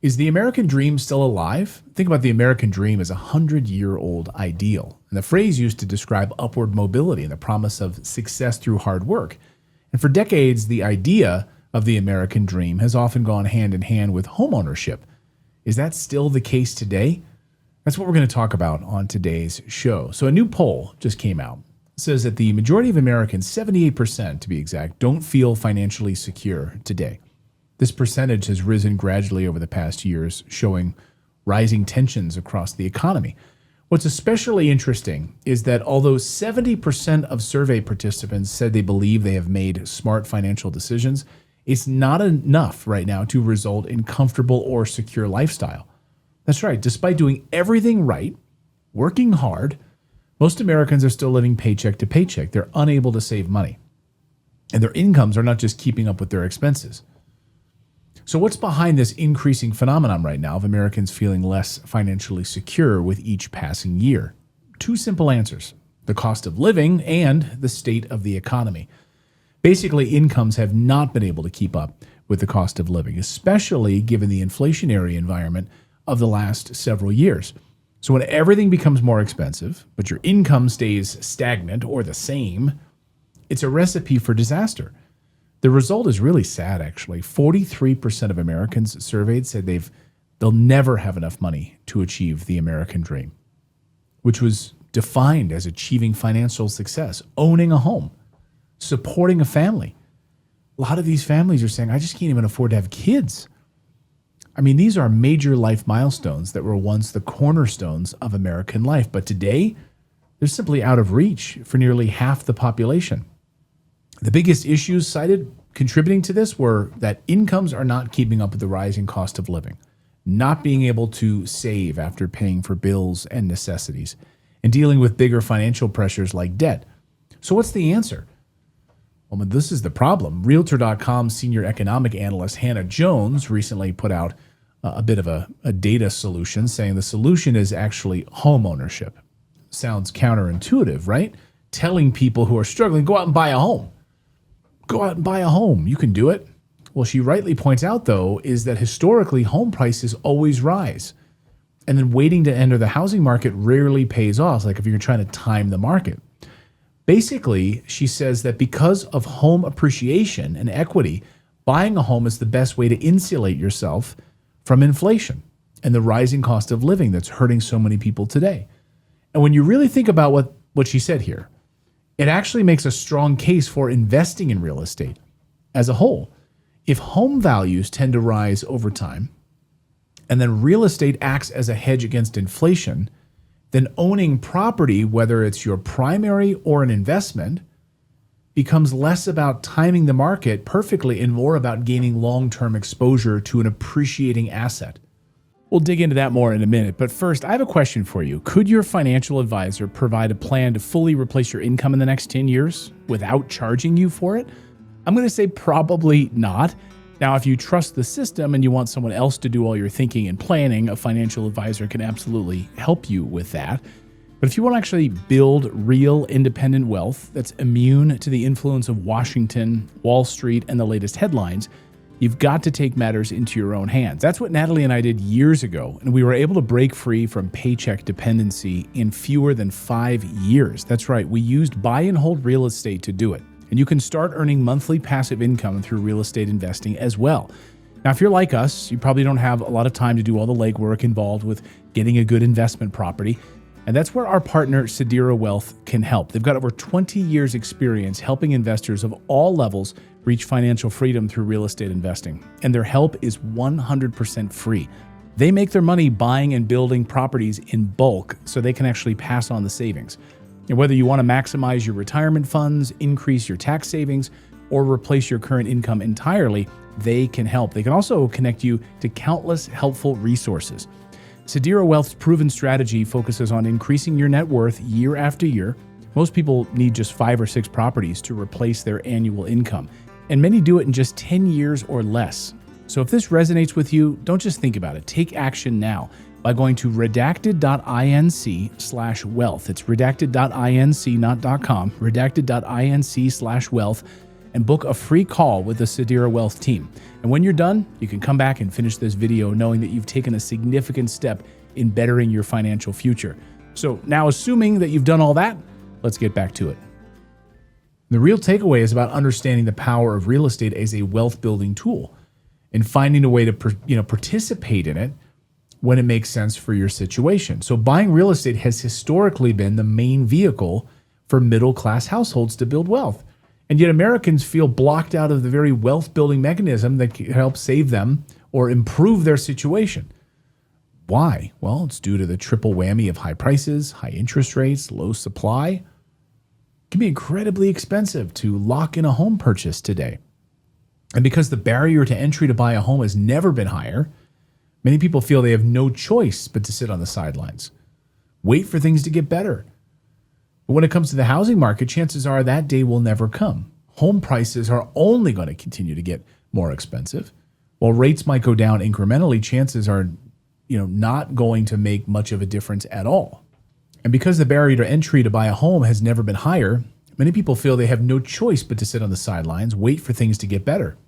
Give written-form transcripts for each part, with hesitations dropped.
Is the American dream still alive? Think about the American dream as a 100-year-old ideal, and the phrase used to describe upward mobility and the promise of success through hard work. And for decades, the idea of the American dream has often gone hand in hand with homeownership. Is that still the case today? That's what we're going to talk about on today's show. So a new poll just came out. It says that the majority of Americans, 78% to be exact, don't feel financially secure today. This percentage has risen gradually over the past years, showing rising tensions across the economy. What's especially interesting is that although 70% of survey participants said they believe they have made smart financial decisions, it's not enough right now to result in comfortable or secure lifestyle. That's right. Despite doing everything right, working hard, most Americans are still living paycheck to paycheck. They're unable to save money, and their incomes are not just keeping up with their expenses. So what's behind this increasing phenomenon right now of Americans feeling less financially secure with each passing year? Two simple answers: the cost of living and the state of the economy. Basically, incomes have not been able to keep up with the cost of living, especially given the inflationary environment of the last several years. So when everything becomes more expensive, but your income stays stagnant or the same, it's a recipe for disaster. The result is really sad, actually. 43% of Americans surveyed said they'll never have enough money to achieve the American dream, which was defined as achieving financial success, owning a home, supporting a family. A lot of these families are saying, I just can't even afford to have kids. I mean, these are major life milestones that were once the cornerstones of American life, but today they're simply out of reach for nearly half the population. The biggest issues cited contributing to this were that incomes are not keeping up with the rising cost of living, not being able to save after paying for bills and necessities, and dealing with bigger financial pressures like debt. So what's the answer? Well, this is the problem. Realtor.com senior economic analyst Hannah Jones recently put out a bit of a data solution, saying the solution is actually home ownership. Sounds counterintuitive, right? Telling people who are struggling, go out and buy a home. Go out and buy a home. You can do it. Well, she rightly points out, though, is that historically home prices always rise. And then waiting to enter the housing market rarely pays off, like if you're trying to time the market. Basically, she says that because of home appreciation and equity, buying a home is the best way to insulate yourself from inflation and the rising cost of living that's hurting so many people today. And when you really think about what she said here, it actually makes a strong case for investing in real estate as a whole. If home values tend to rise over time, and then real estate acts as a hedge against inflation, then owning property, whether it's your primary or an investment, becomes less about timing the market perfectly and more about gaining long-term exposure to an appreciating asset. We'll dig into that more in a minute, but first, I have a question for you. Could your financial advisor provide a plan to fully replace your income in the next 10 years without charging you for it? I'm going to say probably not. Now, if you trust the system and you want someone else to do all your thinking and planning, a financial advisor can absolutely help you with that. But if you want to actually build real independent wealth that's immune to the influence of Washington, Wall Street, and the latest headlines, you've got to take matters into your own hands. That's what Natalie and I did years ago, and we were able to break free from paycheck dependency in fewer than 5 years. That's right, we used buy and hold real estate to do it. And you can start earning monthly passive income through real estate investing as well. Now, if you're like us, you probably don't have a lot of time to do all the legwork involved with getting a good investment property. And that's where our partner, Sedera Wealth, can help. They've got over 20 years experience helping investors of all levels reach financial freedom through real estate investing. And their help is 100% free. They make their money buying and building properties in bulk so they can actually pass on the savings. And whether you want to maximize your retirement funds, increase your tax savings, or replace your current income entirely, they can help. They can also connect you to countless helpful resources. Sedera Wealth's proven strategy focuses on increasing your net worth year after year. Most people need just 5 or 6 properties to replace their annual income, and many do it in just 10 years or less. So if this resonates with you, don't just think about it. Take action now by going to redacted.inc/wealth. It's redacted.inc, not .com, redacted.inc/wealth, and book a free call with the Sedera Wealth team. And when you're done, you can come back and finish this video knowing that you've taken a significant step in bettering your financial future. So now, assuming that you've done all that, let's get back to it. The real takeaway is about understanding the power of real estate as a wealth building tool and finding a way to participate in it when it makes sense for your situation. So buying real estate has historically been the main vehicle for middle-class households to build wealth. And yet Americans feel blocked out of the very wealth-building mechanism that can help save them or improve their situation. Why? Well, it's due to the triple whammy of high prices, high interest rates, low supply. It can be incredibly expensive to lock in a home purchase today. And because the barrier to entry to buy a home has never been higher, many people feel they have no choice but to sit on the sidelines, wait for things to get better. But when it comes to the housing market, chances are that day will never come. Home prices are only going to continue to get more expensive. While rates might go down incrementally, chances are, not going to make much of a difference at all. And because the barrier to entry to buy a home has never been higher, many people feel they have no choice but to sit on the sidelines, wait for things to get better.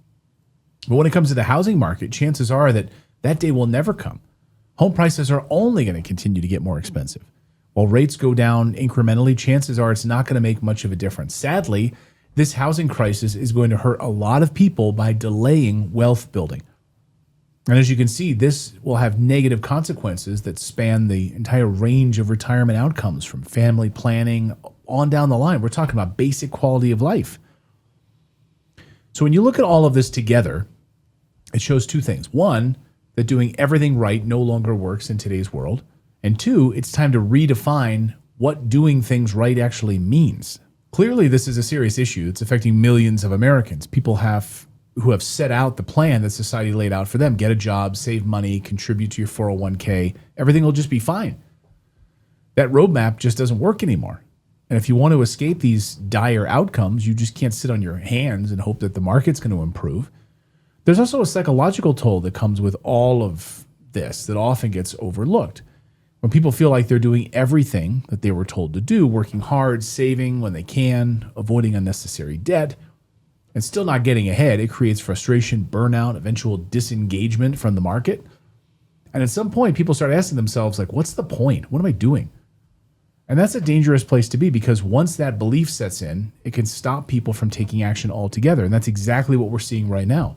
But when it comes to the housing market, chances are that day will never come. Home prices are only going to continue to get more expensive. While rates go down incrementally, chances are it's not going to make much of a difference. Sadly, this housing crisis is going to hurt a lot of people by delaying wealth building. And as you can see, this will have negative consequences that span the entire range of retirement outcomes, from family planning on down the line. We're talking about basic quality of life. So when you look at all of this together, it shows two things. One, that doing everything right no longer works in today's world. And two, it's time to redefine what doing things right actually means. Clearly, this is a serious issue that's affecting millions of Americans. People who have set out the plan that society laid out for them. Get a job, save money, contribute to your 401k. Everything will just be fine. That roadmap just doesn't work anymore. And if you want to escape these dire outcomes, you just can't sit on your hands and hope that the market's going to improve. There's also a psychological toll that comes with all of this that often gets overlooked. When people feel like they're doing everything that they were told to do, working hard, saving when they can, avoiding unnecessary debt, and still not getting ahead, it creates frustration, burnout, eventual disengagement from the market. And at some point, people start asking themselves, what's the point? What am I doing? And that's a dangerous place to be, because once that belief sets in, it can stop people from taking action altogether. And that's exactly what we're seeing right now.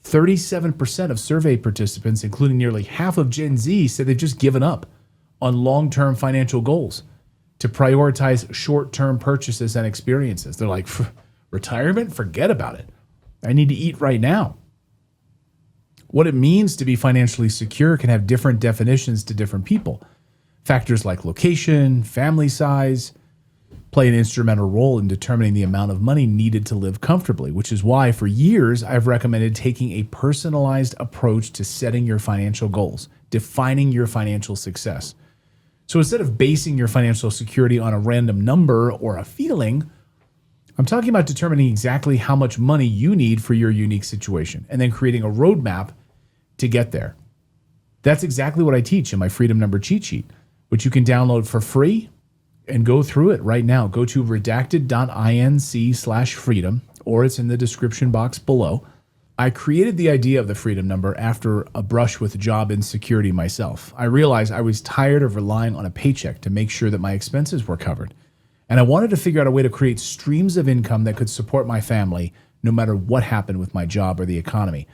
37% of survey participants, including nearly half of Gen Z, said they've just given up on long-term financial goals to prioritize short-term purchases and experiences. They're like, retirement? Forget about it. I need to eat right now. What it means to be financially secure can have different definitions to different people. Factors like location, family size, play an instrumental role in determining the amount of money needed to live comfortably, which is why for years I've recommended taking a personalized approach to setting your financial goals, defining your financial success. So instead of basing your financial security on a random number or a feeling, I'm talking about determining exactly how much money you need for your unique situation and then creating a roadmap to get there. That's exactly what I teach in my Freedom Number cheat sheet, which you can download for free and go through it right now. Go to redacted.inc/freedom, or it's in the description box below. I created the idea of the Freedom Number after a brush with job insecurity myself. I realized I was tired of relying on a paycheck to make sure that my expenses were covered. And I wanted to figure out a way to create streams of income that could support my family no matter what happened with my job or the economy.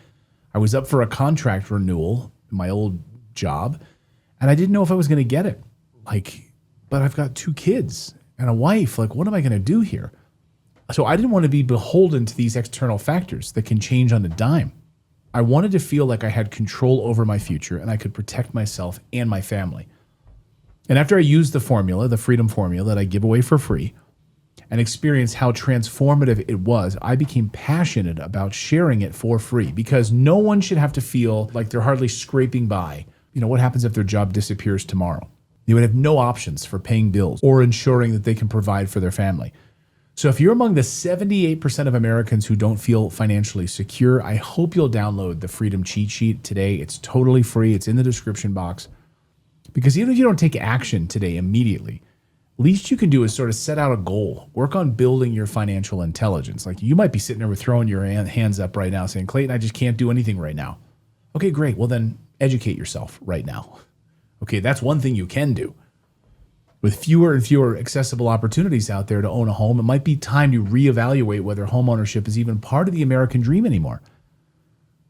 I was up for a contract renewal in my old job, and I didn't know if I was going to get it. But I've got 2 kids and a wife. What am I going to do here? So I didn't want to be beholden to these external factors that can change on a dime. I wanted to feel like I had control over my future and I could protect myself and my family. And after I used the formula, the Freedom Formula that I give away for free, and experienced how transformative it was, I became passionate about sharing it for free, because no one should have to feel like they're hardly scraping by. What happens if their job disappears tomorrow? They would have no options for paying bills or ensuring that they can provide for their family. So if you're among the 78% of Americans who don't feel financially secure, I hope you'll download the Freedom Cheat Sheet today. It's totally free. It's in the description box. Because even if you don't take action today immediately, least you can do is sort of set out a goal, work on building your financial intelligence. Like you might be sitting there with throwing your hands up right now saying, Clayton, I just can't do anything right now. Okay, great. Well, then educate yourself right now. Okay, that's one thing you can do. With fewer and fewer accessible opportunities out there to own a home, it might be time to reevaluate whether homeownership is even part of the American dream anymore.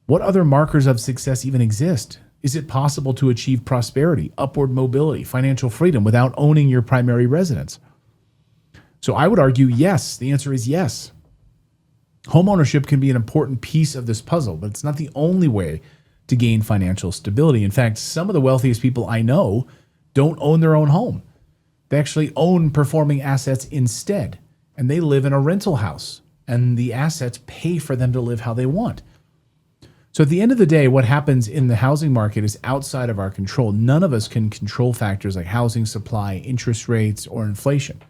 What other markers of success even exist? Is it possible to achieve prosperity, upward mobility, financial freedom without owning your primary residence? So I would argue yes. The answer is yes. Homeownership can be an important piece of this puzzle, but it's not the only way to gain financial stability. In fact, some of the wealthiest people I know don't own their own home. They actually own performing assets instead, and they live in a rental house, and the assets pay for them to live how they want. So at the end of the day, what happens in the housing market is outside of our control. None of us can control factors like housing supply, interest rates, or inflation.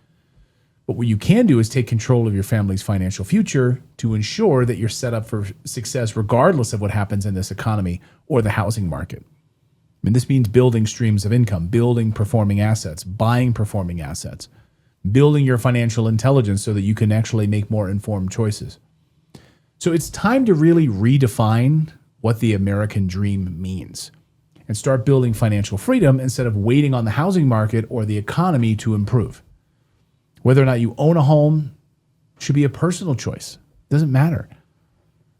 But what you can do is take control of your family's financial future to ensure that you're set up for success regardless of what happens in this economy or the housing market. I mean, this means building streams of income, building performing assets, buying performing assets, building your financial intelligence so that you can actually make more informed choices. So it's time to really redefine what the American dream means and start building financial freedom instead of waiting on the housing market or the economy to improve. Whether or not you own a home should be a personal choice. It doesn't matter.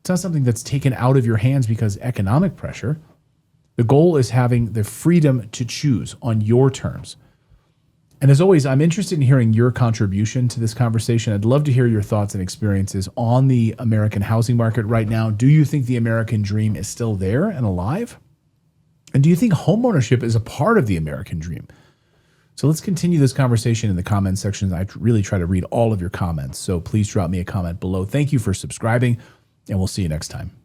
It's not something that's taken out of your hands because economic pressure. The goal is having the freedom to choose on your terms. And as always, I'm interested in hearing your contribution to this conversation. I'd love to hear your thoughts and experiences on the American housing market right now. Do you think the American dream is still there and alive? And do you think homeownership is a part of the American dream? So let's continue this conversation in the comment section. I really try to read all of your comments, so please drop me a comment below. Thank you for subscribing, and we'll see you next time.